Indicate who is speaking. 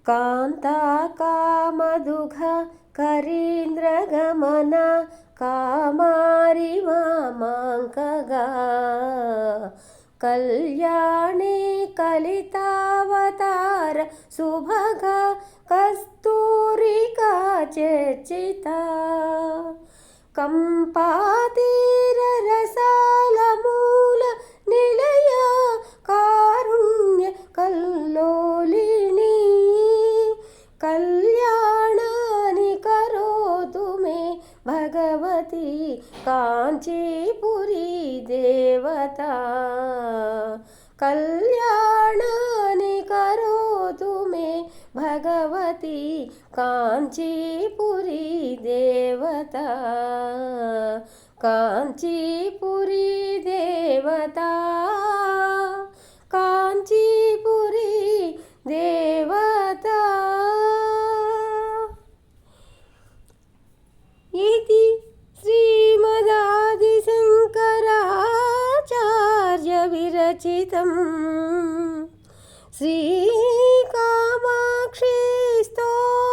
Speaker 1: कान्ताकामदुघ करीन्द्रगमन कामारि मामाङ्कगा कल्याणी कलितावतार सुभगा कस्तूरिका चर्चिता कंपातीररसालमूल निलय कारुण्य कल्लोलिनी कल्याणानि करोतु मे भगवती काञ्चीपुरी देवता कल्याणानि करोतु मे भगवती काञ्चीपुरी देवता काञ्चीपुरी देवता काञ्चीपुरी देवता इति श्रीमदादिशङ्कराचार्यविरचितम् श्रीकामाक्षी स्तोत्रम्